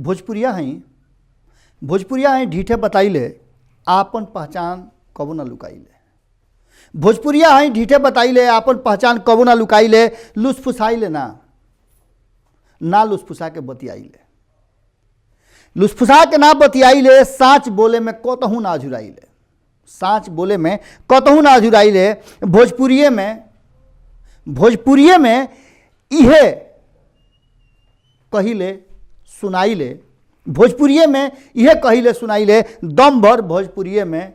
भोजपुरिया हैं ढीठे बताइले आपन पहचान कबो न लुकाइले। भोजपुरिया हैं ढीठे बताइले आपन पहचान कबो न लुकाइले। लुसफुसाइले ना लुसफुसा के बतियाइले। लुसफुसा के ना बतियाइले। साँच बोले में कतहू ना अझुराइले। साँच बोले में कतहू ना अझुराइले। भोजपुरिये में इहे कहिले सुनाइले। भोजपुरिये में यह कहिले सुनाइले। दम भर भोजपुरिये में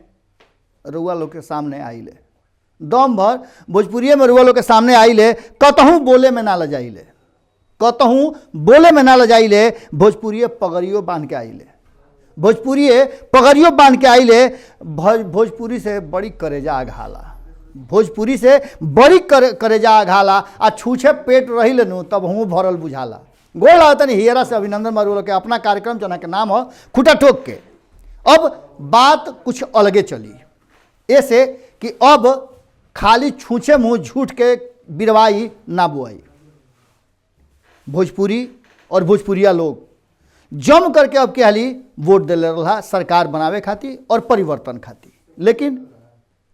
रउआ लोग के सामने आइले। दम भर भोजपुरिये में रउआ लोग के सामने आइले। कतहूँ बोले में ना लजाइले। कतहूँ बोले में ना लजाइले। भोजपुरिये पगड़ियो बांध के आइले। भोजपुरिये पगड़ियो बांध के आइले। भोजपुरी से बड़ी करेजा आघाला। भोजपुरी से बड़ी करेजा आघाला। आ छूछे पेट रही लेनु तब हूँ भरल बुझाला। गोड़ लागतनी हियरा से अभिनंदन मारू के अपना कार्यक्रम जना के नाम हो खुटा ठोक के। अब बात कुछ अलगे चली ऐसे कि अब खाली छूछे मुँह झूठ के बिरवाई ना बुआई। भोजपुरी और भोजपुरिया लोग जम करके अब के हाली वोट दिले रहा सरकार बनावे खातिर और परिवर्तन खातिर। लेकिन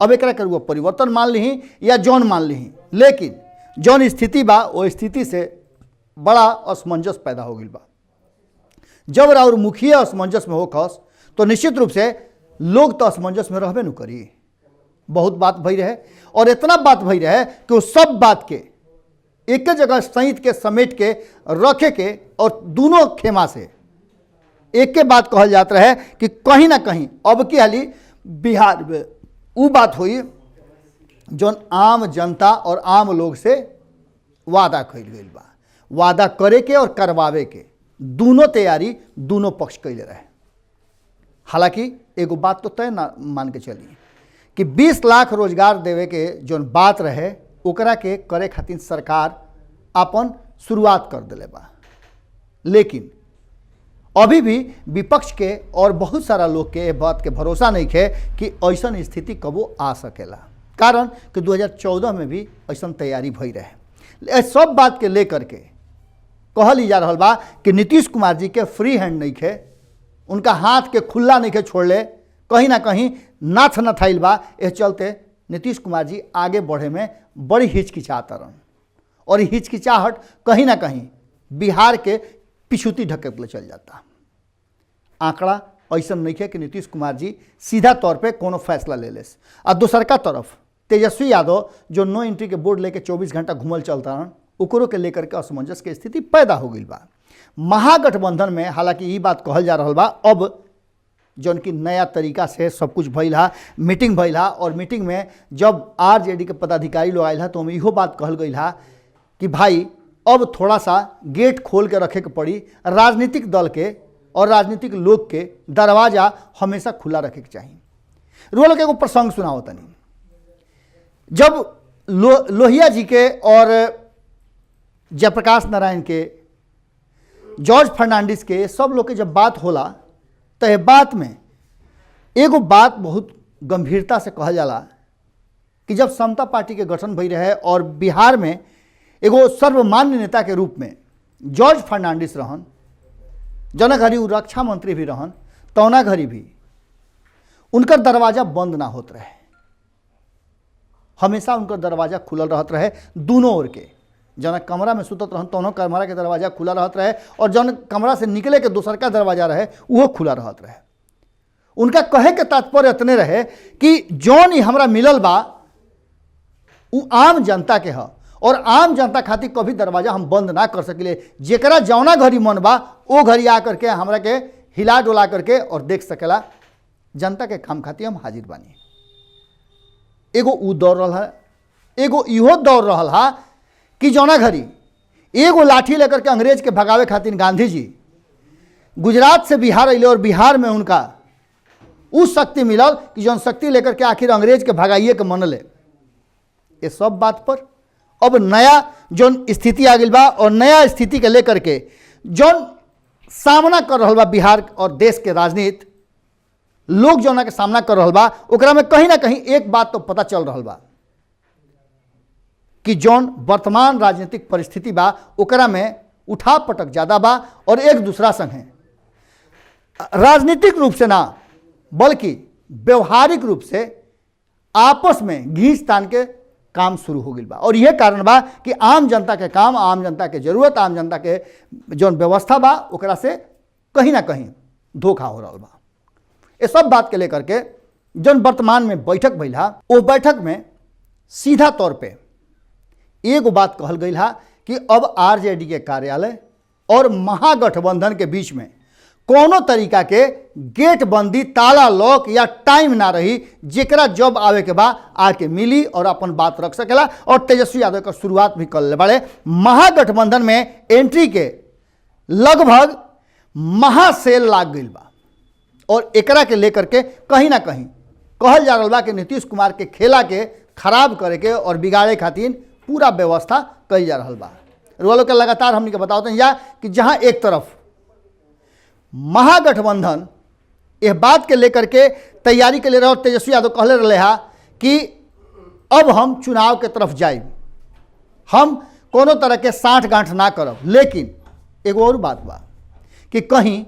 अब एक करुआ परिवर्तन मान ली या जौन मान ली, लेकिन जौन स्थिति बा वो स्थिति से बड़ा असमंजस पैदा हो गई बा। जब राउर मुखिया असमंजस में होखस तो निश्चित रूप से लोग तो असमंजस में रहबे न करी। बहुत बात भई रहे और इतना बात भई रहे कि वो सब बात के एक जगह सहित के समेट के रखे के और दोनों खेमा से एक के बात कहल जात रहे कि कहीं ना कहीं अब की हाली बिहार में वो बात हुई जौन आम जनता और आम लोग से वादा कइल गइल बा। वादा करे के और करवावे के दोनों तैयारी दोनों पक्ष कैले रहे। हालांकि एगो बात तो तय ना मान के चली कि 20 लाख रोजगार देवे के जौन बात रहे ओकरा के करे खातिर सरकार अपन शुरुआत कर दिले बा। लेकिन अभी भी विपक्ष के और बहुत सारा लोग के बात के भरोसा नहीं है कि ऐसा स्थिति कबो आ सकेला। कारण कि 2014 में भी ऐसा तैयारी भई रहे। सब बात के लेकर के कहल जा रहा बा कि नीतीश कुमार जी के फ्री हैंड नहीं खे, उनका हाथ के खुला नहीं खे छोड़ले, कहीं ना कहीं नाथ नथाइल बा। इस चलते नीतीश कुमार जी आगे बढ़े में बड़ी हिचकिचात रहन और हिचकिचाहट कहीं ना कहीं बिहार के पिछुती ढकेले चल जाता। आंकड़ा ऐसा नहीं है कि नीतीश कुमार जी सीधा तौर पे कोनो फैसला ले लेस। और दूसर का तरफ तेजस्वी यादव जो नो एंट्री के बोर्ड लेके 24 घंटा घूमल चलता रहन ओकरो के लेकर के असमंजस के स्थिति पैदा हो गई बा। महागठबंधन में हालांकि ये बात कहल जा रहा बा अब जौन की नया तरीका से सब कुछ भइल हा, मीटिंग भइल हा और मीटिंग में जब आरजेडी के पदाधिकारी लोग आयल हा तो इहो बात कहल गई हा कि भाई अब थोड़ा सा गेट खोल के रखे के पड़ी। राजनीतिक दल के और राजनीतिक लोग के दरवाजा हमेशा खुला रखे के चाहिए। रोल के एगो प्रसंग सुनाओ तनी। जब लोहिया जी के और जयप्रकाश नारायण के, जॉर्ज फर्नांडिस के सब लोग के जब बात होला तो ये बात में एगो बात बहुत गंभीरता से कहल जाला कि जब समता पार्टी के गठन भई रहे और बिहार में एगो सर्वमान्य नेता के रूप में जॉर्ज फर्नांडिस रहन, जना घड़ी वो रक्षा मंत्री भी रहन, तौना घड़ी भी उनकर दरवाजा बंद ना होत रहे। हमेशा उनकर दरवाजा खुलल रहत रहे दोनों ओर के। जना कमरा में सुतत रहन तौनों कमरा के दरवाजा खुला रहत रहे और जौन कमरा से निकले के दूसर का दरवाजा रहे वो खुला रहत रहे। उनका कहे के तात्पर्य इतने रहे कि जौन ही हमरा मिलल बा वो आम जनता के है और आम जनता खातिर कभी दरवाजा हम बंद ना कर सकिले। जेकरा जौना घड़ी मन बा वो घड़ी आ करके हमरा के हिला डोला करके और देख सकेला। जनता के काम खातिर हम हाजिर बानी। एगो उ दौर रहा, एगो इहो दौर रहा कि जौना घड़ी एगो लाठी लेकर के अंग्रेज के भगावे खातिर गांधी जी गुजरात से बिहार अइले और बिहार में उनका उस शक्ति मिलल कि जौन शक्ति लेकर के आखिर अंग्रेज के भगाइए के मनले। ये सब बात पर अब नया जौन स्थिति आ गई बा और नया स्थिति के लेकर के जौन सामना कर रहा बा बिहार और देश के राजनीति लोग जौना के सामना कर रहा बा ओकरा में कहीं ना कहीं एक बात तो पता चल रहा बा कि जौन वर्तमान राजनीतिक परिस्थिति बा ओकरा में उठा पटक ज़्यादा बा और एक दूसरा संगे राजनीतिक रूप से ना बल्कि व्यवहारिक रूप से आपस में घींच तान के काम शुरू हो गई बा। और यह कारण बा कि आम जनता के काम, आम जनता के जरूरत, आम जनता के जौन व्यवस्था बा ओकरा से कहीं ना कहीं धोखा हो रहा बा। ये सब बात के लेकर के जौन वर्तमान में बैठक भइल हा, वो बैठक में सीधा तौर पे एगो बात कहल गई हा कि अब आरजेडी के कार्यालय और महागठबंधन के बीच में कोनो तरीका के गेट बंदी, ताला लॉक या टाइम ना रही, जेकरा जब आवे के बा आके मिली और अपन बात रख सकेला। और तेजस्वी यादव का शुरुआत भी कर ले बड़े। महागठबंधन में एंट्री के लगभग महासेल लाग गई बा और एकरा के लेकर के कहीं ना कहीं कहल जा रहा बा कि नीतीश कुमार के खेला के खराब करे के और बिगाड़े खातिर पूरा व्यवस्था कई जा रहा बा। रोलों के लगातार हमने के बताते हैं या कि जहां एक तरफ महागठबंधन यह बात के लेकर के तैयारी के ले रहा और तेजस्वी यादव कहले रहे हा कि अब हम चुनाव के तरफ जाए, हम कोनो तरह के साठ गांठ ना करब। लेकिन एगो और बात बा कि कहीं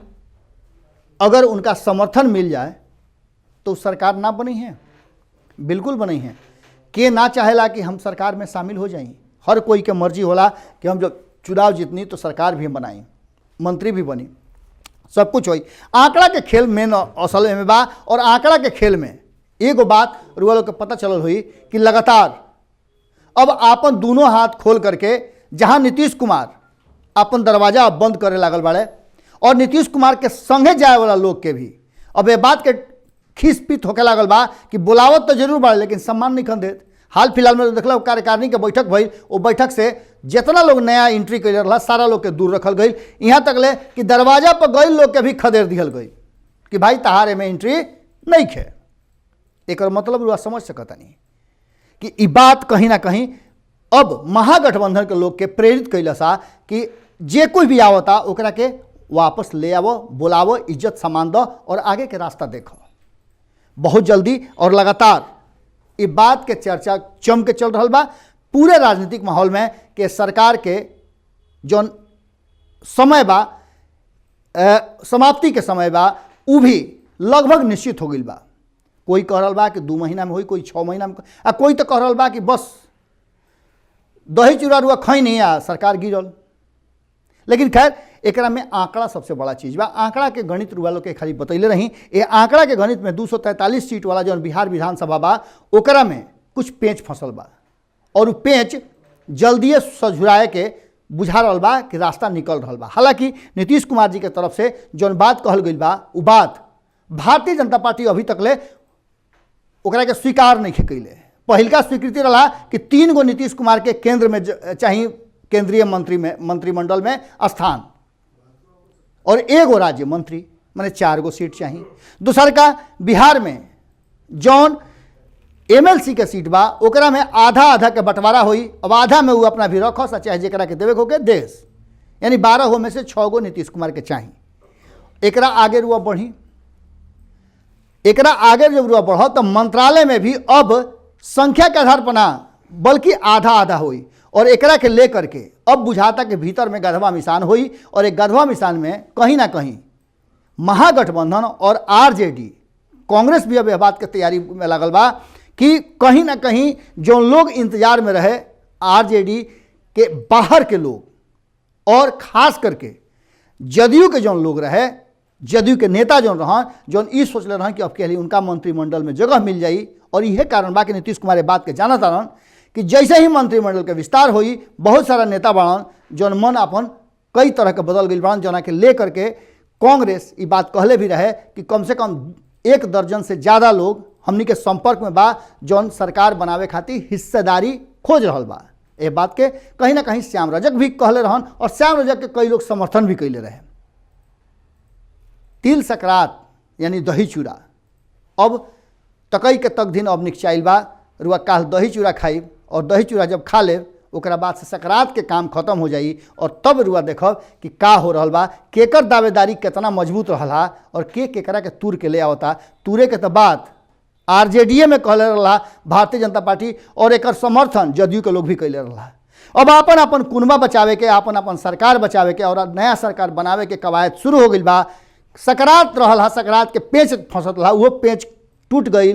अगर उनका समर्थन मिल जाए तो सरकार ना बनी है, बिल्कुल बनी है। के ना चाहेला कि हम सरकार में शामिल हो जाएं। हर कोई के मर्जी होला कि हम जब चुनाव जीतनी तो सरकार भी बनाई, मंत्री भी बनी, सब कुछ होई। आंकड़ा के खेल में असल में बा। और आंकड़ा के खेल में एगो बात रुआ लोग के पता चलल हुई कि लगातार अब आपन दोनों हाथ खोल करके जहां नीतीश कुमार अपन दरवाजा बंद करे लागल बाड़े और नीतीश कुमार के संगे जाए वाला लोग के भी अब ये बात के खिसपित होके लागल बा कि बुलावत तो जरूर बाड़े लेकिन सम्मान नहीं खन देत। हाल फिलहाल में देखल कार्यकारिणी के बैठक भई, वो बैठक से जितना लोग नया एंट्री कर रहा सारा लोग के दूर रखल गई। यहाँ तक ले कि दरवाजा पर गई लोग के भी खदेड़ दिहल गई कि भाई तहारे में एंट्री नहीं खे। एक मतलब रुआ समझ सकता नहीं कि ये बात कहीं ना कहीं अब महागठबंधन के लोग के प्रेरित कैला सा कि जे कोई भी आवता ओकरा के वापस ले आवो, बुलावो, इज्जत सामान दो और आगे के रास्ता देखो। बहुत जल्दी और लगातार ये बात के चर्चा जम के चल रहा बा पूरे राजनीतिक माहौल में कि सरकार के जो समय बा समाप्ति के समय बा उ भी लगभग निश्चित हो गई बा। कोई कह रहा बा कि 2 महीना में होई, कोई 6 महीना में, कोई तो कह रहा बा कि बस दही चूड़ा रुआ खई नहीं आ सरकार गिरल। लेकिन खैर एकरा में आंकड़ा सबसे बड़ा चीज बा। आंकड़ा के गणित रुआ लोग के खाली बतैले रही। ये आंकड़ा के गणित में 243 सीट वाला जो बिहार विधानसभा बा ओकरा में कुछ पेंच फसल बा और वो पेंच जल्दिए सझुराए के बुझा रहा बा कि रास्ता निकल रहा बा। हालांकि नीतीश कुमार जी के तरफ से जौन बात कहल गई बा वो बात भारतीय जनता पार्टी अभी तक ले ओकरा के स्वीकार नहीं कैले। पहिलका स्वीकृति रहा कि 3 गो नीतीश कुमार के केंद्र में चाहिए, केंद्रीय मंत्रिमंडल में स्थान और 1 गो राज्य मंत्री, माने 4 गो सीट चाहिए। दूसर का बिहार में जौन एमएलसी के सीट बा ओकरा में आधा आधा के बंटवारा हुई। अब आधा में वो अपना भी रखो चाहे जरा के देवे होके देश, यानी 12 हो में से 6 गो नीतीश कुमार के चाहिए। एकरा आगे रुआ बढ़ी, एकरा आगे जब रुआ बढ़ो तो मंत्रालय में भी अब संख्या के आधार पर ना बल्कि आधा आधा हुई और एकरा के लेकर के अब बुझाता के भीतर में गधवा मिसान हुई। और एक गधवा मिसान में कहीं ना कहीं महागठबंधन और आरजेडी, कांग्रेस भी अब यह बात के तैयारी में लगल बा कि कहीं ना कहीं जो लोग इंतजार में रहे आरजेडी के बाहर के लोग और खास करके जदयू के जो लोग रहे, जदयू के नेता जो रहा जो ई सोच ले रहे कि अब के लिए उनका मंत्रिमंडल में जगह मिल जाई। और यह कारण बा कि नीतीश कुमार ये बात के जाना तारन कि जैसे ही मंत्रिमंडल के विस्तार हुई बहुत सारा नेता बाड़न जौन मन अपन कई तरह के बदल गई बाड़न, जना के ले करके कांग्रेस ये बात कहले भी रहे कि कम से कम 1 दर्जन से ज़्यादा लोग हमनी के संपर्क में बा जौन सरकार बनावे खातिर हिस्सेदारी खोज रहा बा। ये बात के कहीं ना कहीं श्याम रजक भी कहले रहन और श्याम रजक के कई लोग समर्थन भी कैले रहे। तिल सकरात यानी दही चूड़ा अब तकई के तक दिन अब निकचाइल बा। रुआ काल दही चूड़ा खाई और दही चूड़ा जब खा ले ओकरा बाद से सकरात के काम खत्म हो जाई और तब रुआ देखब कि का हो रहा बा, केकर दावेदारी कितना मजबूत रहा और केकरा के तूर के ले आवता। तूरे के तो बात आरजेडीए में कहले रहा भारतीय जनता पार्टी और एक समर्थन जदयू के लोग भी कैले रहा। अब अपन अपन कुनबा बचावे के, अपन अपन सरकार बचावे के और नया सरकार बनावे के कवायद शुरू हो गई बा सकरात रहल हा, सकरात के पेच फंसत रहा, वो पेच टूट गई,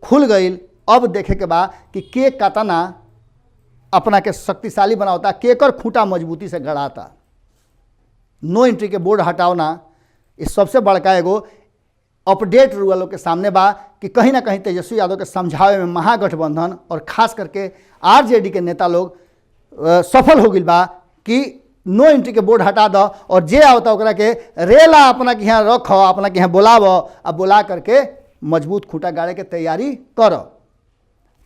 खुल गई। अब देखे के बा कि के कतना अपना के शक्तिशाली बनावता, केकर खूंटा मजबूती से गड़ाता। नो एंट्री के बोर्ड हटाओना इस सबसे बड़का एगो अपडेट रुआ लोग के सामने बा कि कहीं ना कहीं तेजस्वी यादव के समझावे में महागठबंधन और खास करके आरजेडी के नेता लोग सफल हो गई बा कि नो एंट्री के बोर्ड हटा दो और जे आवता ओकरा के रेला अपना के यहाँ रख, अपना के यहाँ बोलाव, अब बोला करके मजबूत खूंटा गाड़े के तैयारी करो।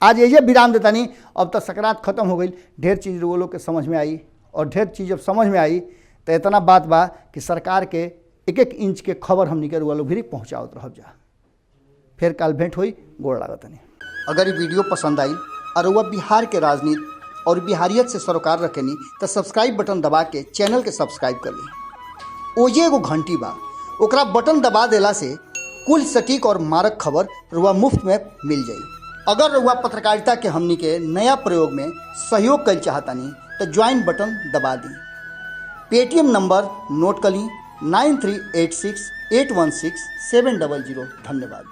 आज ये विराम देता नहीं, अब तक सकरात खत्म हो गई। ढेर चीज़ वो लोग के समझ में आई और ढेर चीज़ जब समझ में आई तो इतना बात बा कि सरकार के एक एक इंच के खबर हमनी के रुआ लोग भी पहुँचावत रह जा। फिर कल भेंट हुई, गोड़ लागत नहीं। अगर ये वीडियो पसंद आई और वह बिहार के राजनीति और बिहारियत से सरोकार रखेनी तो सब्सक्राइब बटन दबा के चैनल के सब्सक्राइब कर ली। ओजे एगो घंटी बा, ओकरा बटन दबा देला से कुल सटीक और मारक खबर रुआ मुफ्त में मिल जाई। अगर रुआ पत्रकारिता के हमनी के नया प्रयोग में सहयोग कर चाहतानी तो ज्वाइन बटन दबा दी। पेटीएम नंबर नोट कर ली 9386816700। धन्यवाद।